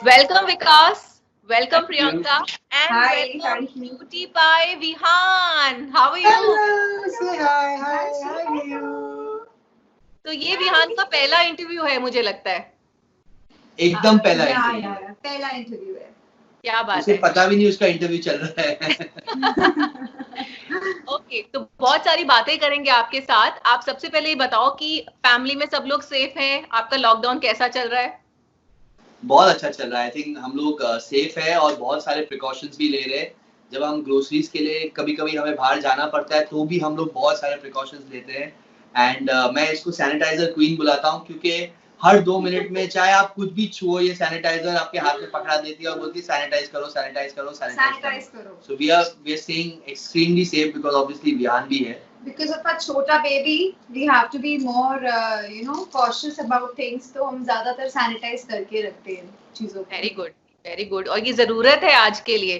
Welcome Vikas, welcome Thank you. Priyanka, and Hi, welcome thank you. Cutie Pie Vihan. How are you? Hello, say hi, Hi, hi, say hi, hello. you. तो ये विहान का पहला interview है मुझे लगता है. एकदम पहला या इंटरव्यू या है. या पहला इंटरव्यू है. क्या बात उसे है. पता भी नहीं उसका इंटरव्यू चल रहा है. ओके, तो बहुत सारी बातें करेंगे आपके साथ. आप सबसे पहले ये बताओ कि फैमिली में सब लोग सेफ हैं. आपका लॉकडाउन कैसा चल रहा है? बहुत अच्छा चल रहा है. आई थिंक हम लोग सेफ है और बहुत सारे प्रिकॉशंस भी ले रहे हैं. जब हम ग्रोसरीज के लिए कभी कभी हमें बाहर जाना पड़ता है तो भी हम लोग बहुत सारे प्रिकॉशंस लेते हैं. एंड मैं इसको सैनिटाइजर क्वीन बुलाता हूँ क्योंकि हर 2 मिनट में चाहे आप कुछ भी छुओ ये सैनिटाइजर आपके हाथ में पकड़ा देती है और बोलती है सैनिटाइज करो, सैनिटाइज करो, सैनिटाइज सैनिटाइज करो. करो. So we are staying extremely safe because obviously Vihaan भी है. Because of a छोटा baby, we have to be more, cautious about things. तो हम ज्यादातर सैनिटाइज करके रखते हैं चीजों को. Very good, very good. और ये जरूरत है आज के लिए.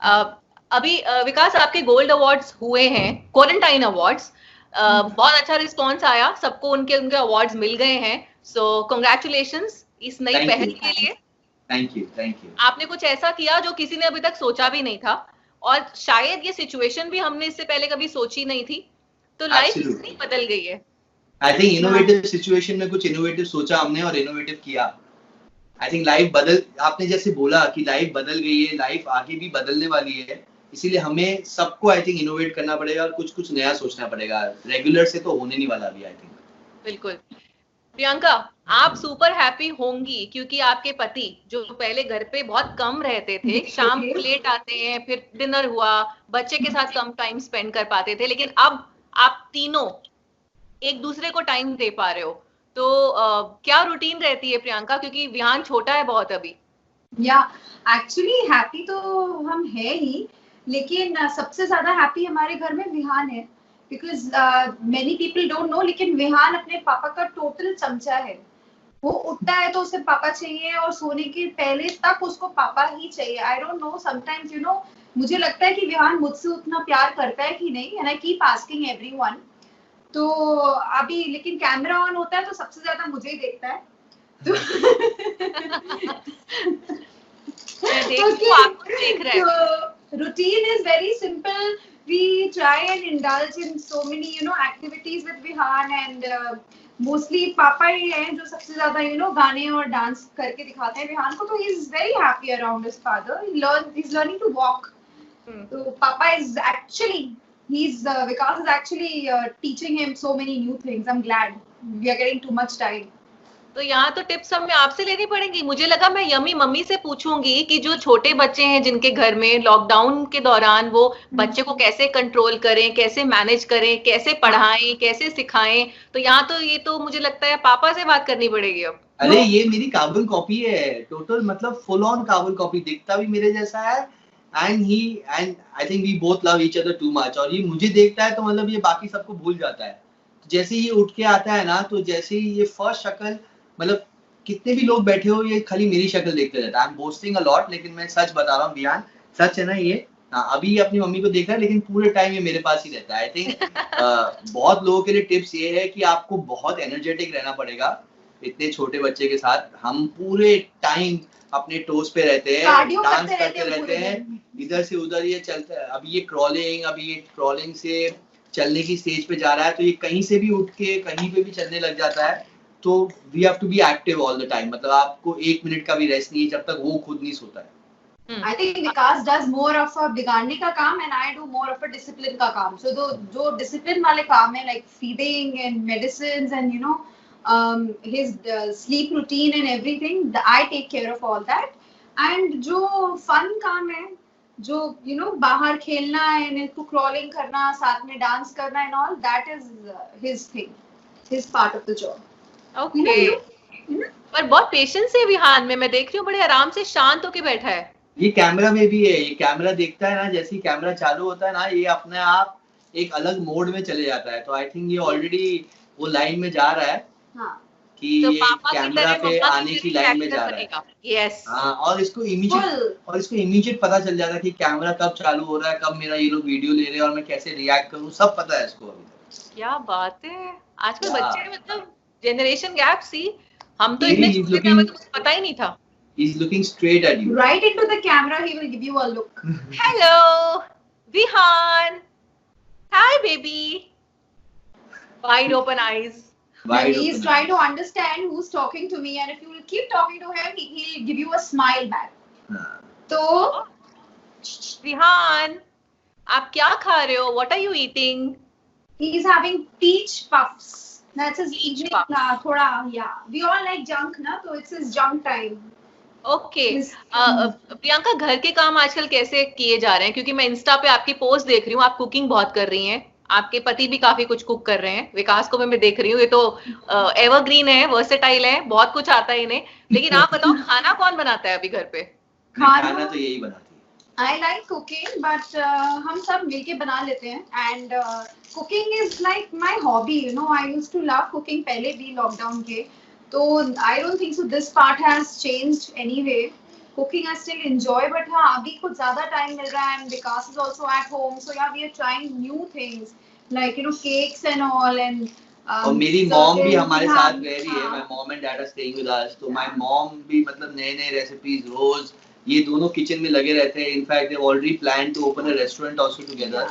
अ, अभी विकास आपके गोल्ड अवार्ड्स हुए हैं, क्वारंटाइन अवार्ड्स. बहुत अच्छा रिस्पॉन्स आया, सबको उनके उनके अवार्ड्स मिल गए हैं. सो कंग्रेचुलेशंस इस नई थैंक पहल यू, के लिए. Thank you, thank you. आपने कुछ ऐसा किया जो किसी ने अभी तक सोचा भी नहीं था, और शायद ये सिचुएशन भी हमने इससे पहले कभी सोची नहीं थी. तो लाइफ कितनी एब्सोल्युटली. बदल गई है. आई थिंक इनोवेटिव सिचुएशन में कुछ इनोवेटिव सोचा हमने और इनोवेटिव किया. आई थिंक लाइफ बदल, आपने जैसे बोला कि लाइफ बदल गई है, लाइफ आगे भी बदलने वाली है. इसीलिए हमें सबको आई थिंक इनोवेट करना पड़ेगा और कुछ कुछ नया सोचना पड़ेगा. रेगुलर से तो होने नहीं वाला अभी आई थिंक. बिल्कुल. प्रियंका, आप सुपर हैप्पी होंगी क्योंकि आपके पति जो पहले घर पे बहुत कम रहते थे, शाम को लेट आते हैं, फिर डिनर हुआ, बच्चे के साथ कम टाइम स्पेंड कर पाते थे, लेकिन अब आप तीनों एक दूसरे को टाइम दे पा रहे हो. तो क्या रूटीन रहती है प्रियंका, क्योंकि विहान छोटा है बहुत अभी. या एक्चुअली हैप्पी तो हम है ही, लेकिन सबसे ज्यादा हैप्पी हमारे घर में विहान है. Because many people don't know, लेकिन विहान अपने पापा का टोटल चमचा है. वो उठता है तो उसे पापा चाहिए और सोने के पहले तक उसको पापा ही चाहिए. आई डोंट नो, समटाइम्स मुझे लगता है कि विहान मुझसे उतना प्यार करता है कि नहीं, and I keep asking everyone. तो अभी लेकिन कैमरा ऑन होता है तो सबसे ज्यादा मुझे ही देखता है. तो मैं देख रही हूँ, आपको देख रहा है. so routine is very simple. We try and indulge in so many activities with Vihan, and mostly पापा ही हैं जो सबसे ज्यादा गाने और डांस करके दिखाते हैं विहान को. तो he is very happy around his father. He's learning to walk. So Papa is actually, Vikas is actually teaching him so many new things. I'm glad we are getting too much time. तो यहाँ तो tips हमें आपसे लेनी पड़ेंगी. मुझे लगा मैं यम्मी मम्मी से पूछूंगी कि जो छोटे बच्चे हैं जिनके घर में लॉकडाउन के दौरान वो बच्चे को कैसे कंट्रोल करें, कैसे मैनेज करें, कैसे पढ़ाएं, कैसे सिखाएं. तो यहाँ तो ये तो मुझे लगता है पापा से बात करनी पड़ेगी अब. अरे ये मेरी कार्बन कॉपी है टोटल, मतलब फुल ऑन कार्बन कॉपी. दिखता भी मेरे जैसा है and I think we both love each other too much. और ये मुझे देखता है तो मतलब ये बाकी सबको भूल जाता है. जैसे ही उठ के आता है ना, तो जैसे ही ये फर्स्ट शक्ल, मतलब कितने भी लोग बैठे हो ये खाली मेरी शक्ल देखते रहता है. I am boasting a lot, लेकिन मैं सच बता रहा हूँ विहान, सच है ना ये. हाँ, अभी ये अपनी मम्मी को देख रहा है लेकिन पूरे टाइम ये मेरे पास ही रहता है. आई थिंक बहुत लोगों के लिए टिप्स ये है कि आपको बहुत एनर्जेटिक रहना पड़ेगा. इतने छोटे बच्चे के साथ हम पूरे टाइम अपने टोस पे रहते हैं, Cardio डांस करते करते रहते हैं रहते पूरे हैं, दिन. इधर से उधर ये चलता है. अभी ये क्रॉलिंग से चलने की स्टेज पे जा रहा है, तो ये कहीं से भी उठ के कहीं पे भी चलने लग जाता है. तो we have to be active all the time. मतलब आपको 1 मिनट का भी रेस्ट नहीं है जब तक वो खुद नहीं सोता है. I think Vikas does more of a बिगाड़ने का काम, and I do more of a discipline का काम. So जो discipline वाले काम है, like feeding and medicines and his sleep routine and everything, I take care of all that. And जो fun काम है, जो बाहर खेलना है, इसको crawling करना, साथ में dance करना and all, that is his thing, his part of the job. Okay. पर बहुत पेशेंस है विहान में, मैं देख रही हूँ बड़े आराम से शांत होके बैठा है. ये कैमरा में भी है. ये कैमरा देखता है ना, जैसे ही कैमरा चालू होता है ना, ये अपने आप एक अलग मोड में चले जाता है. तो आई थिंक ये ऑलरेडी वो लाइन में जा रहा है. हाँ. कि तो ये पापा की कैमरा तरह पे मम्मा आने की की तरह लाइन में एक्टर जा रहा है. बनेगा. यस. हाँ, और इसको इमीडिएट पता चल जाता है कि कैमरा कब चालू हो रहा है, कब मेरा ये लोग वीडियो ले रहे हैं और मैं कैसे रिएक्ट करूँ, सब पता है इसको अभी तक. क्या बात है. आजकल Yeah. बच्चे मतलब जनरेशन गैप सी. हम तो Really, इतने he's छोटे थे, हमें looking तो कुछ पता ही नहीं था. He's looking straight at you. Right into the camera, he will give you a look. Hello, Vihan. Hi, baby. Wide open eyes. Wide He's open trying to eyes. understand who's talking to me, and if you will keep talking to him, he'll give you a smile back. हाँ. So, Vihan, आप क्या खा रहे हो? What are you eating? he's having peach puffs. That's his Peach evening. puffs. Thoda, yeah. We all like junk, na? So it's his junk time. Okay His- Priyanka, घर के काम आजकल कैसे किए जा रहे हैं? क्योंकि मैं इंस्टा पे आपकी पोस्ट देख रही हूँ, आप कुकिंग बहुत कर रही हैं, आपके पति भी काफी कुछ कुक कर रहे हैं, विकास को भी मैं देख रही हूँ, ये तो एवरग्रीन है, वर्सेटाइल है, बहुत कुछ आता है इन्हें। लेकिन आप बताओ, खाना कौन बनाता है अभी घर पे? खाना तो यही बनाती है। I like cooking, but हम सब मिलके बना लेते हैं, and cooking is like my hobby. You know, I used to love cooking पहले भी lockdown के, तो I don't think so. This part has changed anyway. Cooking I still enjoy, but हाँ अभी कुछ ज़्यादा time मिल रहा है, and Vikas is also at home, so yeah, we are trying new things like cakes and all, and और मेरी mom भी हमारे हाँ, साथ रह रही है। हाँ. My mom and dad are staying with us, तो my mom भी मतलब नए रेसिपीज रोज ये दोनों किचन में लगे रहते हैं। In fact they already plan to open a restaurant also together,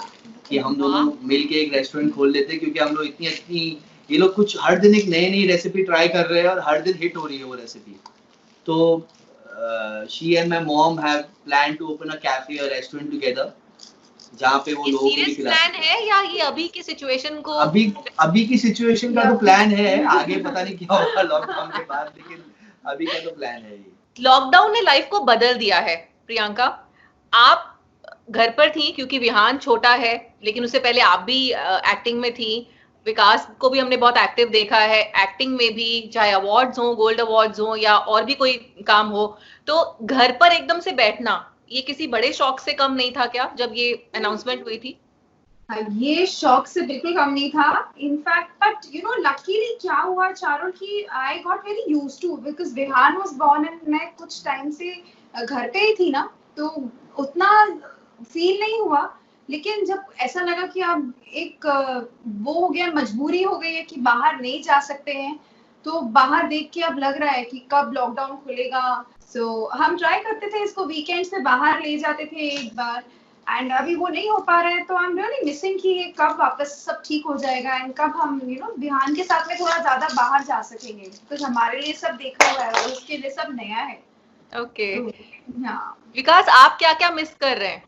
कि हम दोनों मिलके एक रेस्टोरेंट खोल लेते हैं, क्योंकि हम लोग इतनी ये लोग कुछ हर दिन एक नई रेसिपी ट्राई कर रहे हैं और हर दिन हिट हो रही है वो रेसिपी। तो she and my mom have plan to open a cafe और रेस्टोरेंट टुगेदर, जहाँ पे वो लोगों को भी खिला। प्लान है या ये अभी की सिचुएशन को? अभी की सिचुएशन का तो प्लान है, आगे पता नहीं क्या होगा लॉकडाउन के बाद, लेकिन अभी का तो प्लान है ये। लॉकडाउन ने लाइफ को बदल दिया है। प्रियंका, आप घर पर थी क्योंकि विहान छोटा है, लेकिन उससे पहले आप भी एक्टिंग में थी। विकास को भी हमने बहुत एक्टिव देखा है एक्टिंग में भी, चाहे अवार्ड्स हो, गोल्ड अवार्ड्स हो या और भी कोई काम हो। तो घर पर एकदम से बैठना ये किसी बड़े शौक से कम नहीं था क्या, जब ये अनाउंसमेंट हुई थी? ये शौक से बिल्कुल कम नहीं था। इनफैक्ट बट लकीली क्या हुआ चारुल की I got very used to, because Vihaan was born and मैं कुछ टाइम से घर पे ही थी ना, तो उतना फील नहीं हुआ। लेकिन जब ऐसा लगा कि अब एक वो हो गया, मजबूरी हो गई है कि बाहर नहीं जा सकते हैं, तो बाहर देख के अब लग रहा है कि कब लॉकडाउन खुलेगा। सो हम ट्राई करते थे इसको, वीकेंड से बाहर ले जाते थे एक बार, एंड अभी वो नहीं हो पा रहा है। तो आई एम रियली मिसिंग कि ये कब वापस सब ठीक हो जाएगा एंड कब हम विहान के साथ में थोड़ा ज्यादा बाहर जा सकेंगे, तो हमारे लिए सब देखा हुआ है और उसके लिए सब नया है। ओके हाँ, विकास, आप क्या क्या मिस कर रहे हैं?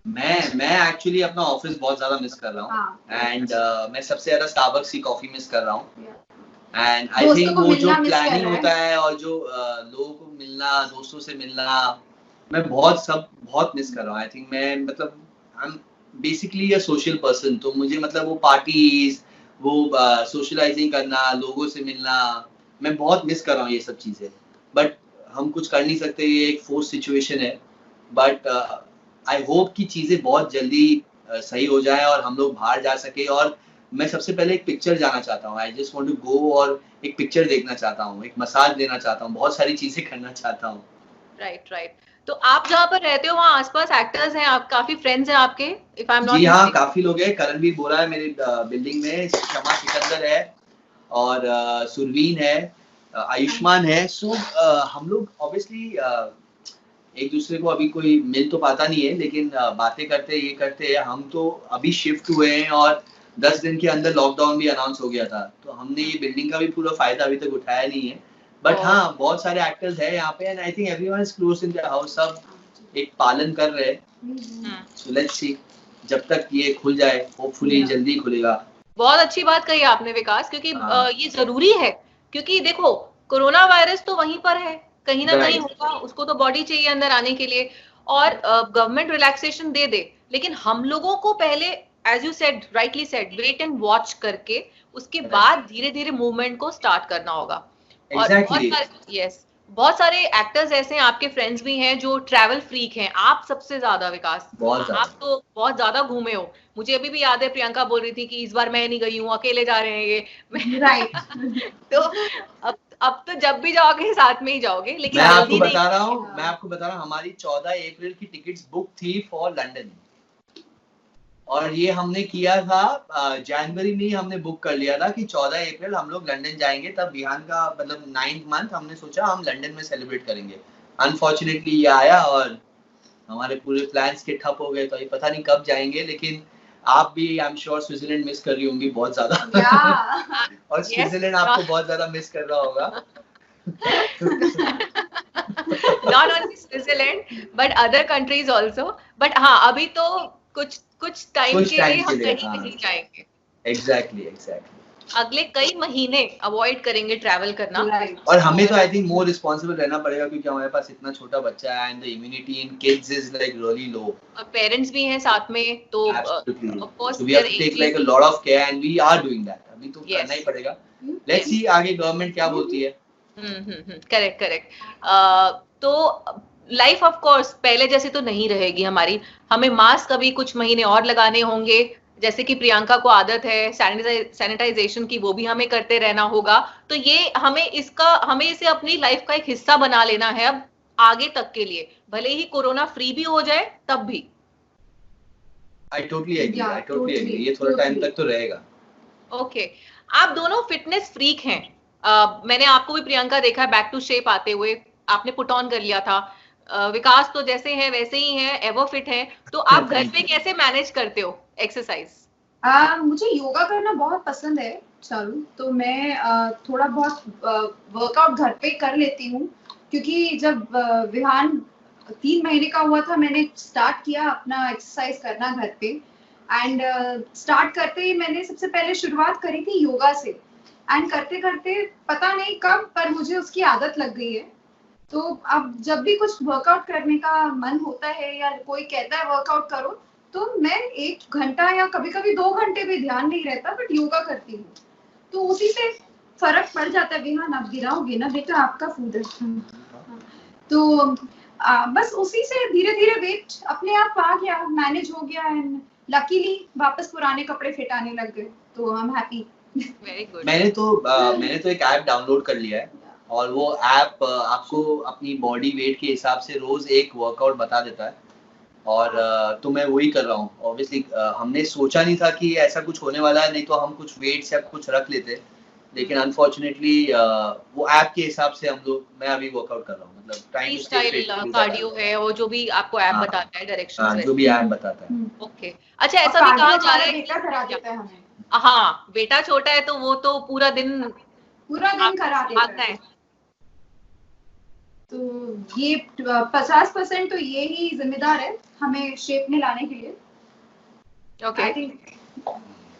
मैं एक्चुअली अपना ऑफिस बहुत ज्यादा मिस कर रहा हूँ, एंड मैं सबसे ज्यादा स्टारबक्स की कॉफी मिस कर रहा हूँ। एंड आई थिंक वो जो प्लानिंग होता है और जो लोगों को मिलना, दोस्तों से मिलना, मैं बहुत मिस कर रहा हूँ। आई थिंक मैं मतलब I am basically a social person, तो मुझे मतलब वो पार्टीज, वो सोशलाइजिंग करना, लोगों से मिलना, मैं बहुत मिस कर रहा हूँ ये सब चीजें। बट हम कुछ कर नहीं सकते, ये एक फोर्स सिचुएशन है। बट आई होप कि चीजें बहुत जल्दी सही हो जाए और हम लोग बाहर जा सके। और मैं सबसे पहले एक पिक्चर जाना चाहता हूँ, I just want to go और एक पिक्चर देखना चाहता हूँ, एक मसाज लेना चाहता हूँ, बहुत सारी चीजें करना चाहता हूँ। राइट। तो आप जहाँ पर रहते हो वहाँ आसपास एक्टर्स हैं, आप काफी फ्रेंड्स हैं आपके, इफ आई एम नॉट? जी हाँ, काफी लोग हैं। करणवीर बोरा है मेरे बिल्डिंग में, शमा सिकंदर है और सुरवीन है, आयुष्मान है। सो हम लोग ऑब्वियसली एक दूसरे को अभी कोई मिल तो पाता नहीं है, लेकिन बातें करते ये करते हैं। हम तो अभी शिफ्ट हुए हैं और 10 दिन के अंदर लॉकडाउन भी अनाउंस हो गया था, तो हमने ये बिल्डिंग का भी पूरा फायदा अभी तक उठाया नहीं है। बट हाँ, बहुत सारे एक्टर्स हैं यहाँ पे, and I think everyone is close in their house, सब एक पालन कर रहे हैं। सो लेट्स सी, जब तक ये खुल जाए, होपफुली जल्दी खुलेगा। बहुत अच्छी बात कही आपने विकास, क्योंकि ये जरूरी है, क्योंकि देखो कोरोना वायरस तो वहीं पर है, कहीं ना कहीं होगा, उसको तो बॉडी चाहिए अंदर आने के लिए, और गवर्नमेंट रिलैक्सेशन दे दे, लेकिन हम लोगों को पहले, as you said, rightly said, wait and watch करके उसके बाद धीरे धीरे मूवमेंट को स्टार्ट करना होगा। और बहुत सारे एक्टर्स ऐसे हैं, आपके फ्रेंड्स भी हैं जो ट्रैवल फ्रीक हैं, आप सबसे ज्यादा विकास, आप तो बहुत ज्यादा घूमे हो। मुझे अभी भी याद है प्रियंका बोल रही थी कि इस बार मैं नहीं गई हूँ, अकेले जा रहे हैं ये, राइट। तो अब तो जब भी जाओगे साथ में ही जाओगे। लेकिन मैं आपको बता रहा हूँ, हमारी 14 अप्रैल की टिकट्स बुक थी फॉर लंदन। और ये हमने किया था जनवरी में ही हमने बुक कर लिया था कि 14 अप्रैल हम लोग लंदन जाएंगे, तब विहान का मतलब 9th मंथ हमने सोचा हम लंदन में सेलिब्रेट करेंगे। अनफॉर्चुनेटली ये आया और हमारे पूरे प्लान्स के ठप हो गए, तो ये पता नहीं कब जाएंगे। लेकिन आप भी I am sure Switzerland miss कर रही होंगी बहुत ज्यादा और स्विट्जरलैंड आपको बहुत ज्यादा मिस कर रहा होगा। Not only Switzerland but other countries also. But हाँ, अभी तो कुछ टाइम के लिए हम कहीं नहीं जाएंगे। Exactly. अगले कई महीने अवॉइड करेंगे ट्रैवल करना। और हमें तो आई थिंक मोर रिस्पॉन्सिबल रहना पड़ेगा क्योंकि हमारे पास इतना छोटा बच्चा है and the immunity in kids is like really low. और पेरेंट्स भी हैं साथ में, तो of course we have to take like a lot of care and we are doing that. अभी तो करना ही पड़ेगा। लेट्स सी आगे गवर्नमेंट क्या बोलती है। करेक्ट। तो लाइफ ऑफ कोर्स पहले जैसे तो नहीं रहेगी हमारी। हमें मास्क अभी कुछ महीने और लगाने होंगे, जैसे कि प्रियंका को आदत है सैनिटाइजेशन की, वो भी हमें करते रहना होगा। तो ये हमें इसे अपनी लाइफ का एक हिस्सा बना लेना है अब आगे तक के लिए, भले ही कोरोना फ्री भी हो जाए तब भी। I totally agree. ये थोड़ा टाइम तक तो रहेगा। ओके, आप दोनों फिटनेस फ्रीक हैं। मैंने आपको भी प्रियंका देखा बैक टू शेप आते हुए, आपने पुट ऑन कर लिया था। विकास तो जैसे है वैसे ही है, एवर फिट है। तो आप घर पे कैसे मैनेज करते हो एक्सरसाइज? मुझे योगा करना बहुत पसंद है चारू, तो मैं थोड़ा बहुत वर्कआउट घर पे कर लेती हूँ, क्योंकि जब विहान 3 महीने का हुआ था मैंने स्टार्ट किया अपना एक्सरसाइज करना घर पे। एंड स्टार्ट करते ही मैंने सबसे पहले शुरुआत करी थी योगा से, एंड करते करते पता नहीं कब पर मुझे उसकी आदत लग गई है। तो अब जब भी कुछ वर्कआउट करने का मन होता है या कोई कहता है वर्कआउट करो, तो मैं 1 घंटा या कभी कभी 2 घंटे भी ध्यान नहीं रहता बट योगा करती हूँ, तो उसी से फर्क पड़ जाता है। विहान आप गिराओगे ना बेटा, आपका फूड है। तो बस उसी से धीरे धीरे वेट अपने आप आ गया, मैनेज हो गया एंड लकीली वापस पुराने कपड़े फिट आने लग गए, तो I am happy. Very good. मैंने तो एक ऐप डाउनलोड कर लिया है और वो ऐप आपको अपनी बॉडी वेट के हिसाब से रोज एक वर्कआउट बता देता है और तो मैं वही कर रहा हूँ। ऑब्वियसली हमने सोचा नहीं था कि ऐसा कुछ होने वाला है, नहीं तो हम कुछ वेट्स या कुछ रख लेते, लेकिन अनफॉर्चुनेटली वो ऐप के हिसाब से मैं अभी वर्कआउट कर रहा हूँ, मतलब time to stay fit cardio है और जो भी आपको ऐप बताता है डायरेक्शंस, जो भी ऐप बताता है। ओके, अच्छा ऐसा भी कहा जा रहा है बेटा करा देता है हमें। हाँ, बेटा छोटा है तो वो तो पूरा दिन करा देता है। तो ये 50% तो ये ही जिम्मेदार है हमें शेप में लाने के लिए। ओके, आई थिंक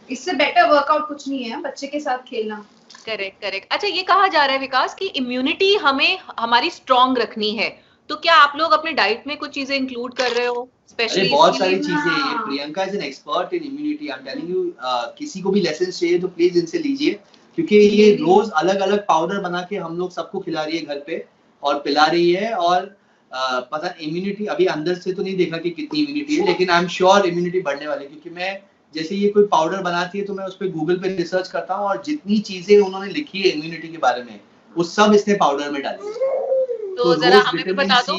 इससे बेटर वर्कआउट कुछ नहीं है बच्चे के साथ खेलना। करेक्ट। अच्छा, ये कहा जा रहा है विकास की इम्यूनिटी हमें हमारी स्ट्रॉन्ग रखनी है, तो क्या आप लोग अपने डाइट में कुछ चीजें इंक्लूड कर रहे हो? स्पेशली बहुत सारी चीजें। Priyanka is an expert in immunity. I am telling you, किसी को भी लेसन चाहिए तो प्लीज इनसे लीजिए, क्योंकि ये रोज अलग अलग पाउडर बना के हम लोग सबको खिला रही है घर पे और पिला रही है। और पता इम्यूनिटी अभी अंदर से तो नहीं देखा कि कितनी इम्यूनिटी है, लेकिन आई एम श्योर इम्यूनिटी बढ़ने वाली है, क्योंकि मैं जैसे ये कोई पाउडर बनाती है तो मैं उस पर गूगल पे रिसर्च करता हूँ और जितनी चीजें उन्होंने लिखी है इम्यूनिटी के बारे में वो सब इसने पाउडर में डाली है। तो जरा हमें भी बता दो।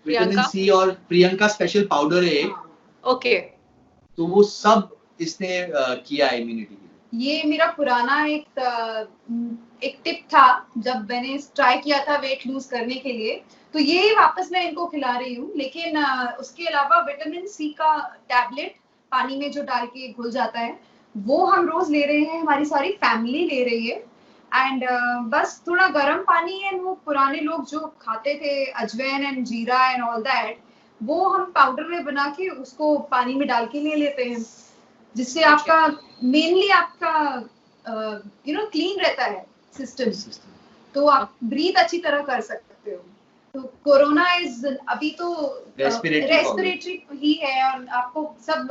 विटामिन सी और प्रियंका स्पेशल पाउडर है। ओके, तो वो सब इसने किया है इम्यूनिटी के लिए। ये मेरा पुराना एक टिप था जब मैंने ट्राई किया था वेट लूज करने के लिए, तो ये वापस मैं इनको खिला रही हूँ। लेकिन उसके अलावा विटामिन सी का टैबलेट पानी में जो डाल के घुल जाता है वो हम रोज ले रहे हैं, हमारी सारी फैमिली ले रही है। एंड बस थोड़ा गर्म पानी है, वो पुराने लोग जो खाते थे अजवाइन एंड जीरा एंड ऑल दैट, वो हम पाउडर में बना के उसको पानी में डाल के ले लेते हैं, जिससे आपका मेनली आपका क्लीन रहता है सिस्टम, तो आप ब्रीथ अच्छी तरह कर सकते हो। तो कोरोना इज अभी तो रेस्पिरेटरी ही है और आपको सब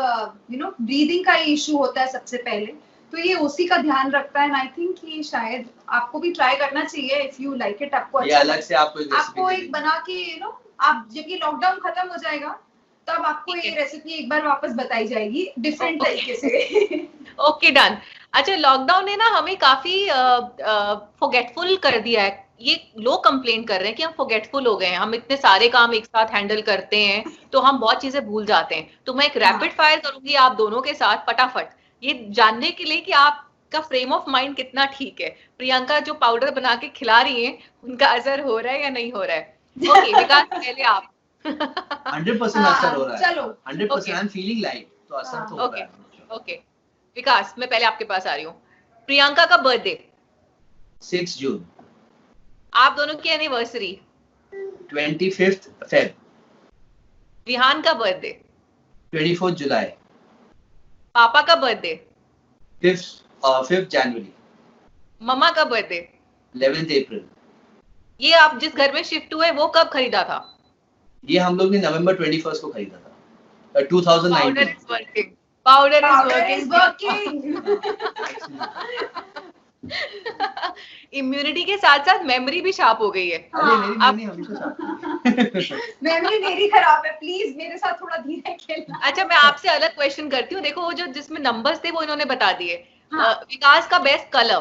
ब्रीदिंग का इशू होता है सबसे पहले, तो ये उसी का ध्यान रखता है। आई थिंक ये शायद आपको भी ट्राई करना चाहिए इफ यू लाइक इट। आपको अच्छा अलग से आपको एक बना के आप जब ये लॉकडाउन खत्म हो जाएगा तब आपको ये रेसिपी एक बार वापस बताई जाएगी डिफरेंट तरीके से। Okay, done. अच्छा, लॉकडाउन ने ना हमें काफी फॉरगेटफुल कर दिया है ये लोग कंप्लेन कर रहे हैं कि हम फॉरगेटफुल हो गए हैं, हम इतने सारे काम एक साथ हैंडल करते हैं तो हम बहुत चीजें भूल जाते हैं। तो मैं एक रैपिड फायर करूंगी आप दोनों के साथ फटाफट, ये जानने के लिए कि आपका फ्रेम ऑफ माइंड कितना ठीक है। प्रियंका जो पाउडर बना के खिला रही हैं, उनका असर हो रहा है या नहीं हो रहा है? ओके विकास पहले आप। 100% असर हो रहा है। चलो 100% आई एम फीलिंग लाइक, तो असर तो हो रहा है। ओके विकास, मैं पहले आपके पास आ रही हूँ। प्रियंका का बर्थडे 6 जून। आप दोनों की एनिवर्सरी 25th Feb। विहान का बर्थडे 24th जुलाई। पापा का बर्थडे 5th January। मम्मा का बर्थडे 11th April। ये आप जिस घर में शिफ्ट हुए वो कब खरीदा था? ये हम लोग ने November 21st को खरीदा था, 2019। Powder is working. इम्यूनिटी के साथ साथ मेमोरी भी शार्प हो गई है। अरे मेरी मेमोरी हमेशा शार्प मेमोरी मेरी खराब है, प्लीज मेरे साथ थोड़ा धीरे खेलना। अच्छा मैं आपसे अलग क्वेश्चन करती हूँ। देखो वो जो जिसमें नंबर्स थे वो इन्होंने बता दिए। विकास का best colour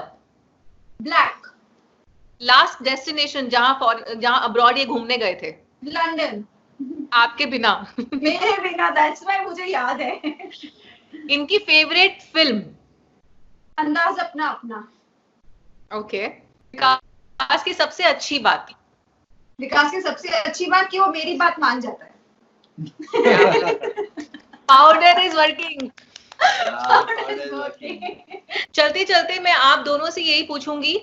black. Last destination जहां अब्रॉड ये घूमने गए थे? लंदन। आपके बिना? मेरे बिना, दैट्स व्हाई मुझे याद है। इनकी फेवरेट फिल्म? अंदाज अपना अपना। ओके। विकास की सबसे अच्छी बात? विकास की सबसे अच्छी बात कि वो मेरी बात मान जाता है। Powder is working. चलते चलते मैं आप दोनों से यही पूछूंगी,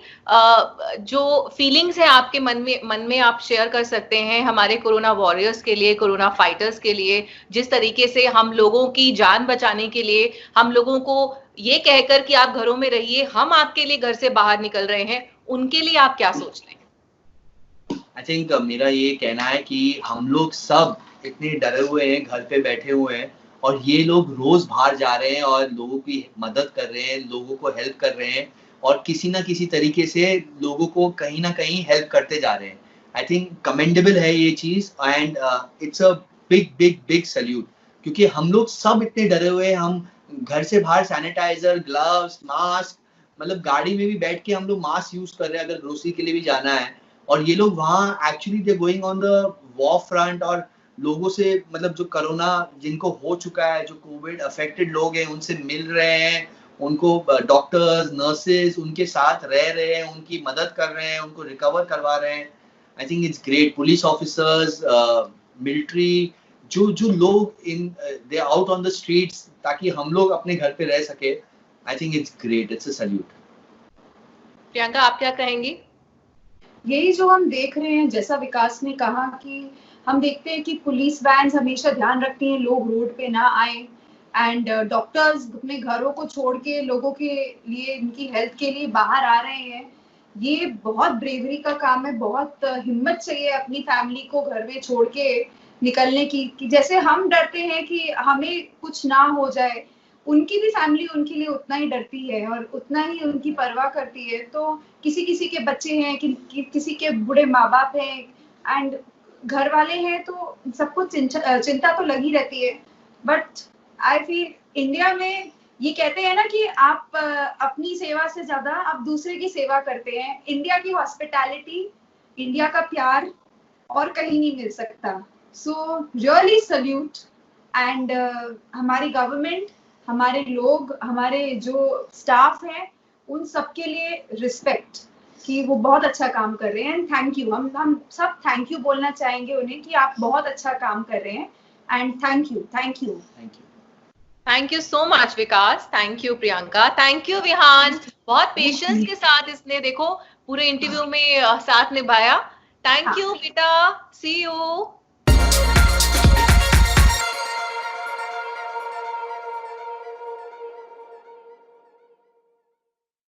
जो फीलिंग्स है आपके मन में आप शेयर कर सकते हैं हमारे कोरोना वॉरियर्स के लिए, कोरोना फाइटर्स के लिए। जिस तरीके से हम लोगों की जान बचाने के लिए हम लोगों को ये कहकर कि आप घरों में रहिए, हम आपके लिए घर से बाहर निकल रहे हैं, उनके लिए आप क्या सोच रहे हैं? आई थिंक मेरा ये कहना है कि हम लोग सब इतने डरे हुए हैं, घर पे बैठे हुए हैं, और ये लोग रोज बाहर जा रहे हैं और लोगों की मदद कर रहे हैं, लोगों को हेल्प कर रहे हैं, और किसी ना किसी तरीके से लोगों को कहीं ना कहीं हेल्प करते जा रहे हैं। आई थिंक कमेंडेबल है ये चीज, and it's a big big big salute, क्योंकि हम लोग सब इतने डरे हुए हैं। हम घर से बाहर सैनिटाइजर, ग्लव्स, मास्क, मतलब गाड़ी में भी बैठ के हम लोग मास्क यूज कर रहे हैं अगर ग्रोसरी के लिए भी जाना है, और ये लोग वहाँ actually they going on the war front, और लोगों से, मतलब जो कोरोना जिनको हो चुका है, जो कोविड अफेक्टेड लोग हैं, उनसे मिल रहे हैं, उनको डॉक्टर्स, नर्सेस उनके साथ रह रहे हैं, उनकी मदद कर रहे हैं, उनको रिकवर करवा रहे हैं। I think it's great. Police officers, military, जो लोग इन दे आउट ऑन द स्ट्रीट्स ताकि हम लोग अपने घर पे रह सके। I think it's great, it's a salute. Priyanka आप क्या कहेंगी? यही जो हम देख रहे हैं, जैसा विकास ने कहा कि हम देखते हैं कि पुलिस वैन्स हमेशा ध्यान रखती हैं लोग रोड पे ना आए, एंड डॉक्टर्स अपने घरों को छोड़ के लोगों के लिए, इनकी हेल्थ के लिए बाहर आ रहे हैं। ये बहुत ब्रेवरी का काम है, बहुत हिम्मत चाहिए अपनी फैमिली को घर में छोड़ के निकलने की। कि जैसे हम डरते हैं कि हमें कुछ ना हो जाए, उनकी भी फैमिली उनके लिए उतना ही डरती है और उतना ही उनकी परवाह करती है। तो किसी किसी के बच्चे हैं, किसी के बूढ़े माँ बाप हैं, एंड घर वाले हैं, तो सबको चिंता तो लगी रहती है। बट आई फील इंडिया में ये कहते हैं ना कि आप अपनी सेवा से ज्यादा आप दूसरे की सेवा करते हैं। इंडिया की हॉस्पिटैलिटी, इंडिया का प्यार और कहीं नहीं मिल सकता। सो रियली सल्यूट, एंड हमारी गवर्नमेंट, हमारे लोग, हमारे जो स्टाफ है, उन सबके लिए रिस्पेक्ट कि वो बहुत अच्छा काम कर रहे हैं। एंड थैंक यू, हम सब थैंक यू बोलना चाहेंगे उन्हें कि आप बहुत अच्छा काम कर रहे हैं। And thank you, thank you, thank you, thank you so much Vikas, thank you Priyanka, thank you Vihaan. बहुत पेशेंस के साथ इसने देखो पूरे इंटरव्यू में साथ निभाया। थैंक यू बेटा, सी यू।